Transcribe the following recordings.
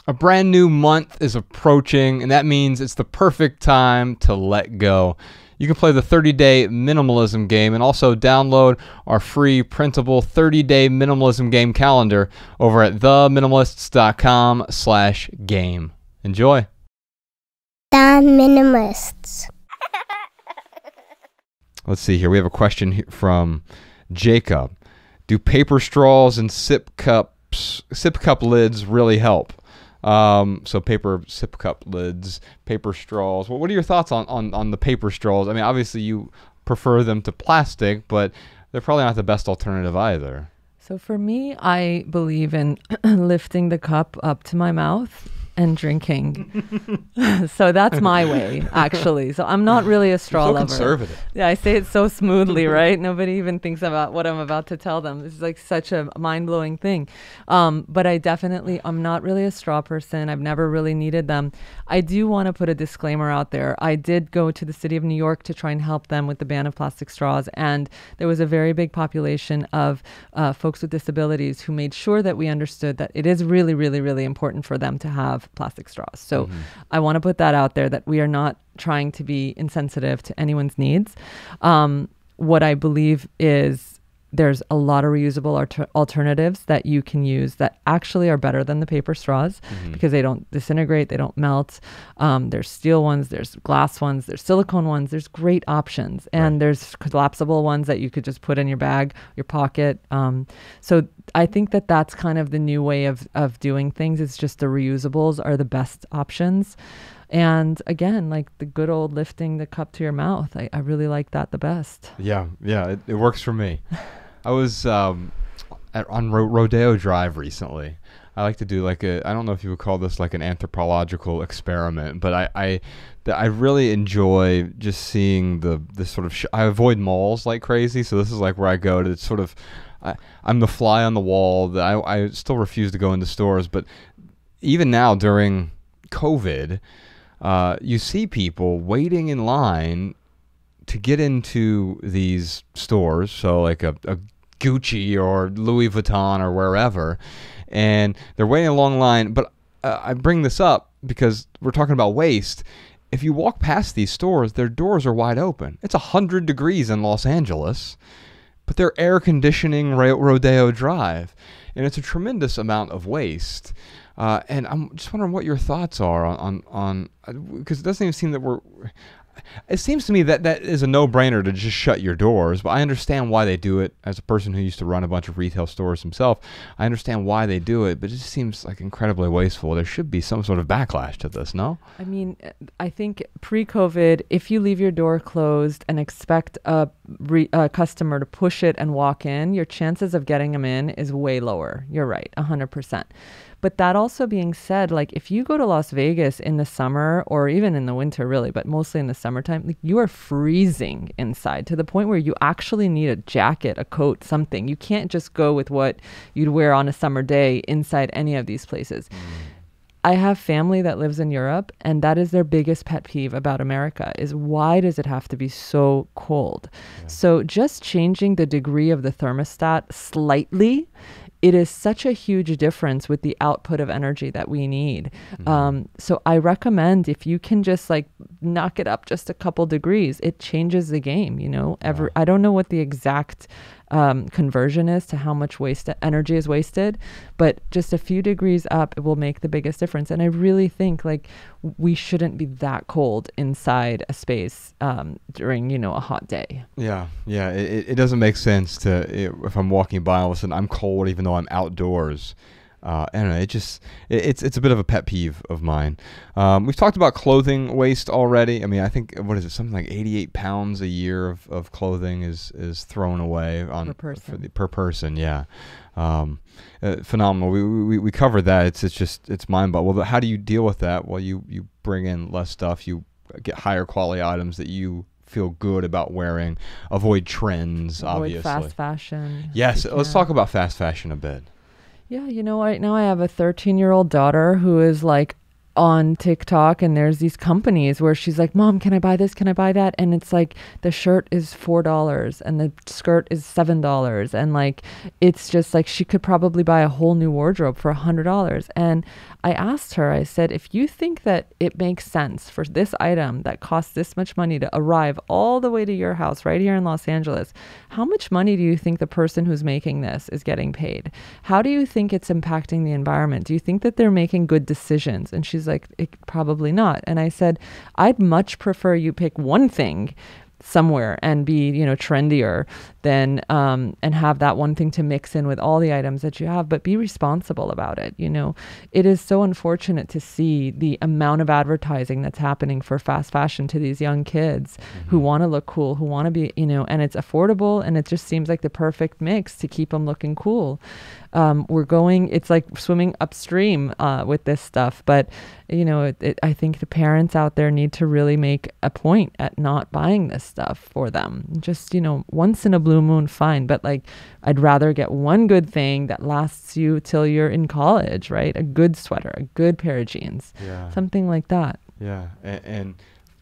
A brand new month is approaching, and that means it's the perfect time to let go. You can play the 30-day minimalism game and also download our free printable 30-day minimalism game calendar over at theminimalists.com/game. Enjoy. The Minimalists. Let's see here. We have a question from Jacob. Do paper straws and sip cup lids really help? So paper sip cup lids, paper straws. What are your thoughts on the paper straws? I mean, obviously you prefer them to plastic, but they're probably not the best alternative either. So for me, I believe in lifting the cup up to my mouth and drinking. So that's my way, actually. So I'm not really a straw You're so lover. Conservative. Yeah, I say it so smoothly, right? Nobody even thinks about what I'm about to tell them. This is like such a mind-blowing thing. But I'm not really a straw person. I've never really needed them. I do want to put a disclaimer out there. I did go to the city of New York to try and help them with the ban of plastic straws. And there was a very big population of folks with disabilities who made sure that we understood that it is really, really, really important for them to have plastic straws. So I want to put that out there, that we are not trying to be insensitive to anyone's needs. What I believe is there's a lot of reusable alternatives that you can use that actually are better than the paper straws because they don't disintegrate, they don't melt. There's steel ones, there's glass ones, there's silicone ones, there's great options. And there's collapsible ones that you could just put in your bag, your pocket. So I think that that's kind of the new way of doing things. It's just the reusables are the best options. And again, like the good old lifting the cup to your mouth, I really like that the best. Yeah, it works for me. I was on Rodeo Drive recently. I like to do I don't know if you would call this like an anthropological experiment, but I really enjoy just seeing this sort of I avoid malls like crazy, so this is like where I go to sort of I'm the fly on the wall. That I still refuse to go into stores, but even now during COVID, you see people waiting in line to get into these stores, so like a Gucci or Louis Vuitton or wherever, and they're waiting a long line. But I bring this up because we're talking about waste. If you walk past these stores, their doors are wide open. It's 100 degrees in Los Angeles, but they're air conditioning Rodeo Drive, and it's a tremendous amount of waste. And I'm just wondering what your thoughts are on because it doesn't even seem that it seems to me that is a no-brainer to just shut your doors, but I understand why they do it. As a person who used to run a bunch of retail stores himself, I understand why they do it, but it just seems like incredibly wasteful. There should be some sort of backlash to this, no? I mean, I think pre-COVID, if you leave your door closed and expect a customer to push it and walk in, your chances of getting them in is way lower. You're right, 100%. But that also being said, like if you go to Las Vegas in the summer or even in the winter really, but mostly in the summertime, like you are freezing inside to the point where you actually need a jacket, a coat, something. You can't just go with what you'd wear on a summer day inside any of these places. I have family that lives in Europe, and that is their biggest pet peeve about America is why does it have to be so cold? Yeah. So just changing the degree of the thermostat slightly, it is such a huge difference with the output of energy that we need. So I recommend if you can just like knock it up just a couple degrees, it changes the game, you know. I don't know what the exact conversion is to how much energy is wasted, but just a few degrees up, it will make the biggest difference. And I really think like we shouldn't be that cold inside a space during, you know, a hot day. Yeah. It doesn't make sense if I'm walking by all of a sudden I'm cold even though I'm outdoors. I don't know. It's a bit of a pet peeve of mine. We've talked about clothing waste already. I mean, I think something like 88 pounds a year of clothing is thrown away per person. Yeah, phenomenal. We covered that. It's mind-boggling. Well, how do you deal with that? Well, you bring in less stuff. You get higher quality items that you feel good about wearing. Avoid trends. Obviously, fast fashion. Yes, let's talk about fast fashion a bit. Yeah, you know, right now I have a 13-year-old daughter who is like on TikTok, and there's these companies where she's like, Mom, can I buy this? Can I buy that? And it's like the shirt is $4 and the skirt is $7. And like, it's just like she could probably buy a whole new wardrobe for $100. And I asked her, I said, if you think that it makes sense for this item that costs this much money to arrive all the way to your house right here in Los Angeles, how much money do you think the person who's making this is getting paid? How do you think it's impacting the environment? Do you think that they're making good decisions? And she's like, probably not. And I said, I'd much prefer you pick one thing somewhere and be, trendier than and have that one thing to mix in with all the items that you have, but be responsible about it. It is so unfortunate to see the amount of advertising that's happening for fast fashion to these young kids who want to look cool, who want to be, and it's affordable, and it just seems like the perfect mix to keep them looking cool. It's like swimming upstream with this stuff, but I think the parents out there need to really make a point at not buying this stuff for them. Just, once in a blue moon, fine. But like, I'd rather get one good thing that lasts you till you're in college, right? A good sweater, a good pair of jeans, something like that. Yeah. And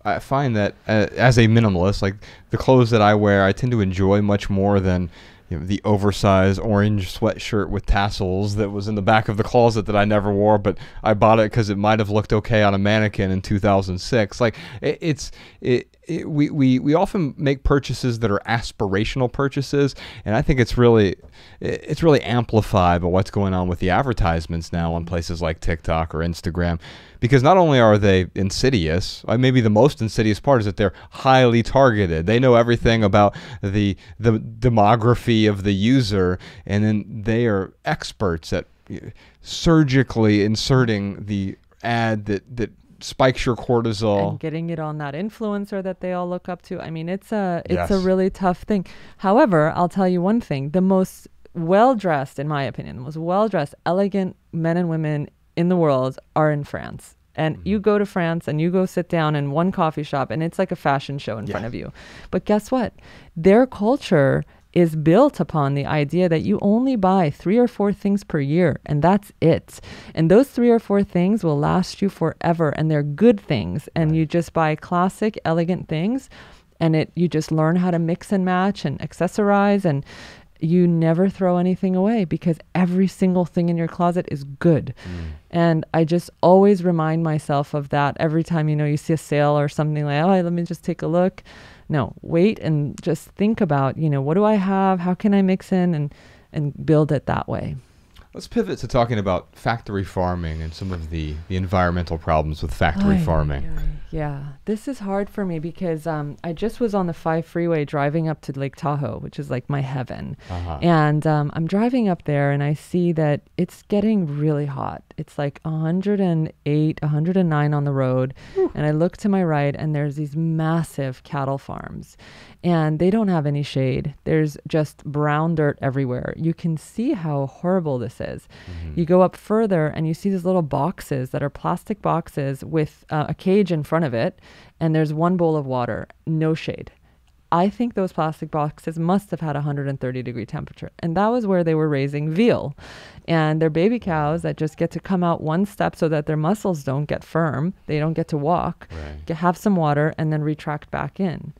I find that as a minimalist, like the clothes that I wear, I tend to enjoy much more than the oversized orange sweatshirt with tassels that was in the back of the closet that I never wore, but I bought it because it might have looked okay on a mannequin in 2006. Like we often make purchases that are aspirational purchases, and I think it's really amplified by what's going on with the advertisements now on places like TikTok or Instagram. Because not only are they insidious, maybe the most insidious part is that they're highly targeted. They know everything about the demography of the user, and then they are experts at surgically inserting the ad that spikes your cortisol and getting it on that influencer that they all look up to. I mean, it's a really tough thing. However, I'll tell you one thing: the most well-dressed, in my opinion, the most well-dressed, elegant men and women in the world are in France. And you go to France and you go sit down in one coffee shop and it's like a fashion show in front of you. But guess what? Their culture is built upon the idea that you only buy 3 or 4 things per year, and that's it. And those 3 or 4 things will last you forever, and they're good things. And you just buy classic, elegant things, and you just learn how to mix and match and accessorize, and you never throw anything away because every single thing in your closet is good. And I just always remind myself of that every time, you see a sale or something like, let me just take a look. No, wait and just think about, what do I have? How can I mix in and build it that way? Let's pivot to talking about factory farming and some of the environmental problems with factory farming. Yeah, this is hard for me because I just was on the 5 freeway driving up to Lake Tahoe, which is like my heaven. And I'm driving up there and I see that it's getting really hot. It's like 108, 109 on the road. And I look to my right and there's these massive cattle farms. And they don't have any shade. There's just brown dirt everywhere. You can see how horrible this is. You go up further and you see these little boxes that are plastic boxes with a cage in front of it. And there's one bowl of water, no shade. I think those plastic boxes must have had 130-degree temperature. And that was where they were raising veal. And they're baby cows that just get to come out one step so that their muscles don't get firm. They don't get to walk, have some water, and then retract back in.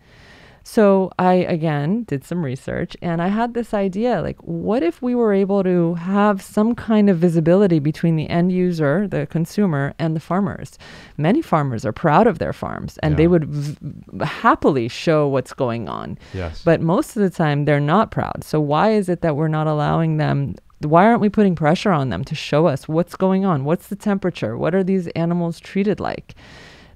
So I, again, did some research and I had this idea, like, what if we were able to have some kind of visibility between the end user, the consumer, and the farmers? Many farmers are proud of their farms and they would happily show what's going on. But most of the time they're not proud. So why is it that we're not allowing them? Why aren't we putting pressure on them to show us what's going on? What's the temperature? What are these animals treated like?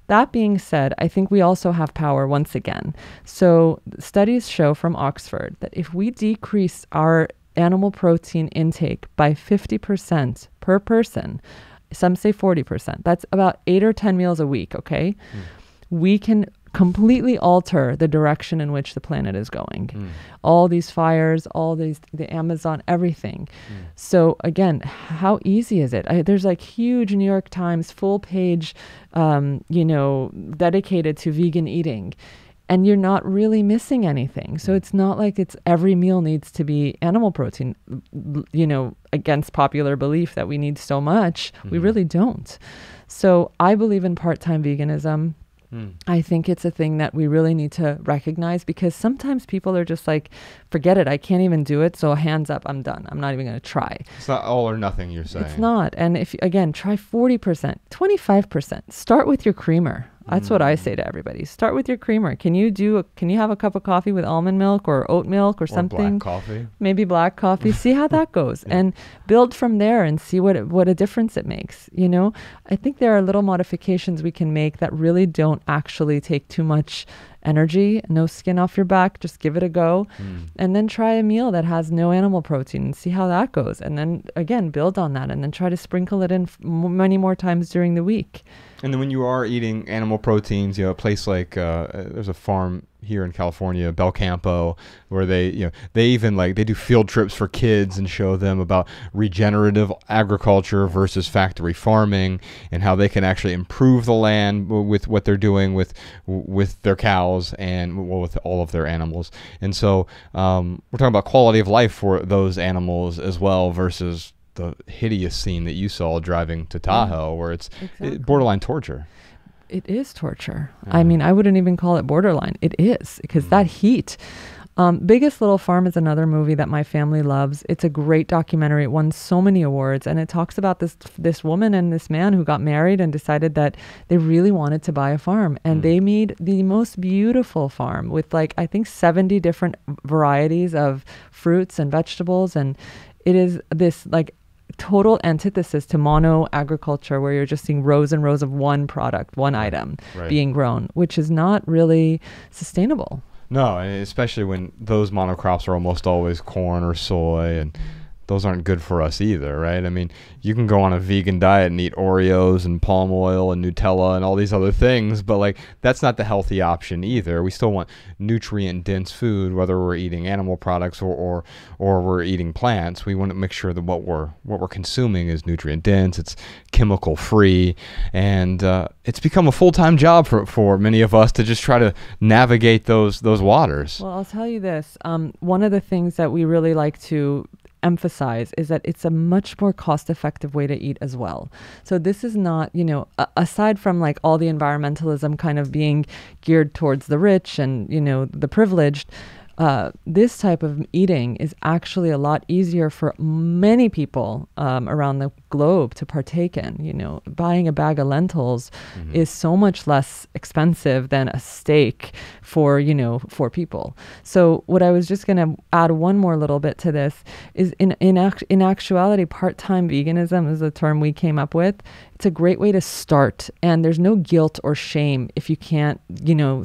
That being said, I think we also have power once again. So studies show from Oxford that if we decrease our animal protein intake by 50% per person, some say 40%, that's about 8 or 10 meals a week, okay? We can completely alter the direction in which the planet is going. All these fires, the Amazon, everything. So again, how easy is it? There's like huge New York Times full page, dedicated to vegan eating. And you're not really missing anything. So it's not like every meal needs to be animal protein, against popular belief that we need so much. We really don't. So I believe in part-time veganism. I think it's a thing that we really need to recognize, because sometimes people are just like, forget it, I can't even do it, so hands up, I'm done. I'm not even going to try. It's not all or nothing, you're saying. It's not. And if, again, try 40%, 25%. Start with your creamer. That's what I say to everybody. Start with your creamer. Can you have a cup of coffee with almond milk or oat milk or something? Black coffee. Maybe black coffee. See how that goes, and build from there and see what a difference it makes. You know, I think there are little modifications we can make that really don't actually take too much energy, no skin off your back. Just give it a go, and then try a meal that has no animal protein and see how that goes. And then again, build on that, and then try to sprinkle it in many more times during the week. And then when you are eating animal proteins, a place like there's a farm here in California, Belcampo, where they do field trips for kids and show them about regenerative agriculture versus factory farming, and how they can actually improve the land with what they're doing with their cows and with all of their animals. And so we're talking about quality of life for those animals as well, versus the hideous scene that you saw driving to Tahoe, where it's borderline torture. It is torture. I mean, I wouldn't even call it borderline. It is, because that heat. Biggest Little Farm is another movie that my family loves. It's a great documentary. It won so many awards, and it talks about this woman and this man who got married and decided that they really wanted to buy a farm, and they made the most beautiful farm with I think 70 different varieties of fruits and vegetables, and it is this total antithesis to mono agriculture, where you're just seeing rows and rows of one product, one item being grown, which is not really sustainable. No, and especially when those monocrops are almost always corn or soy, and those aren't good for us either, right? I mean, you can go on a vegan diet and eat Oreos and palm oil and Nutella and all these other things, but that's not the healthy option either. We still want nutrient-dense food, whether we're eating animal products or we're eating plants. We want to make sure that what we're consuming is nutrient-dense, it's chemical-free, and it's become a full-time job for many of us to just try to navigate those waters. Well, I'll tell you this. One of the things that we really like to emphasize is that it's a much more cost-effective way to eat as well. So this is not, aside from all the environmentalism kind of being geared towards the rich and, the privileged, this type of eating is actually a lot easier for many people around the globe to partake in. Buying a bag of lentils is so much less expensive than a steak for people. So what I was just going to add one more little bit to this is in actuality, part-time veganism is a term we came up with. It's a great way to start, and there's no guilt or shame if you can't,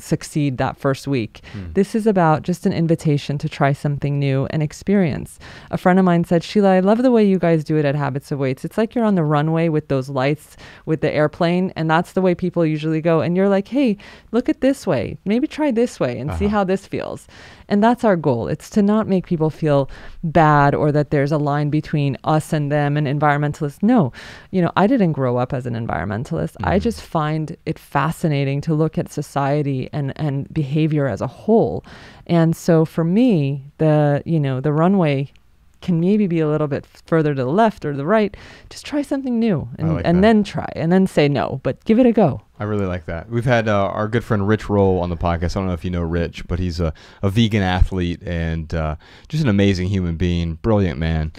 succeed that first week. This is about just an invitation to try something new and experience. A friend of mine said, Sheila, I love the way you guys do it at Habits of Weights. It's like you're on the runway with those lights with the airplane, and that's the way people usually go. And you're like, hey, look at this way. Maybe try this way and see how this feels. And that's our goal. It's to not make people feel bad or that there's a line between us and them and environmentalists. No, I didn't grow up as an environmentalist. I just find it fascinating to look at society and behavior as a whole. And so for me, the runway can maybe be a little bit further to the left or the right. Just try something new and then try and then say no, but give it a go. I really like that. We've had our good friend Rich Roll on the podcast. I don't know if you know Rich, but he's a vegan athlete and just an amazing human being, brilliant man.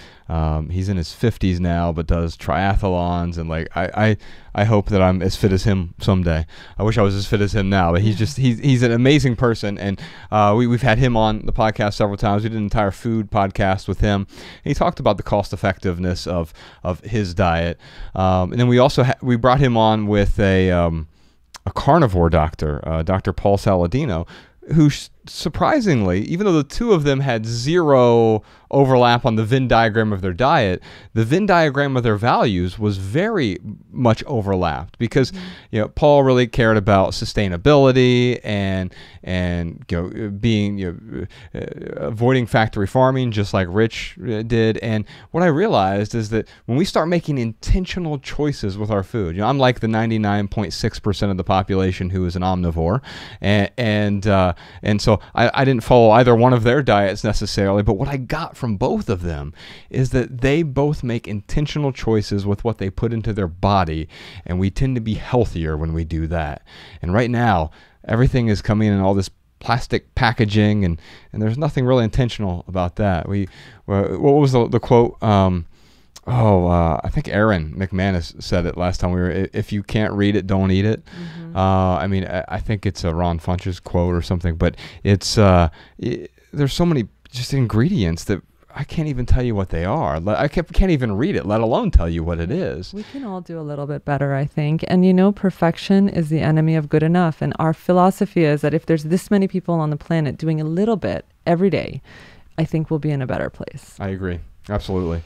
He's in his 50s now, but does triathlons, and I hope that I'm as fit as him someday. I wish I was as fit as him now, but he's an amazing person, and we've had him on the podcast several times. We did an entire food podcast with him, and he talked about the cost effectiveness of his diet, and then we also we brought him on with a carnivore doctor, Dr. Paul Saladino, who surprisingly, even though the two of them had zero overlap on the Venn diagram of their diet, the Venn diagram of their values was very much overlapped, because Paul really cared about sustainability and being avoiding factory farming, just like Rich did. And what I realized is that when we start making intentional choices with our food, I'm like the 99.6% of the population who is an omnivore, and so So I didn't follow either one of their diets necessarily, but what I got from both of them is that they both make intentional choices with what they put into their body, and we tend to be healthier when we do that. And right now, everything is coming in all this plastic packaging, and there's nothing really intentional about that. What was the quote? I think Aaron McManus said it last time we were. If you can't read it, don't eat it. Mm-hmm. I think it's a Ron Funches quote or something, but it's there's so many just ingredients that I can't even tell you what they are. I can't even read it, let alone tell you what it is. We can all do a little bit better, I think. And perfection is the enemy of good enough. And our philosophy is that if there's this many people on the planet doing a little bit every day, I think we'll be in a better place. I agree. Absolutely.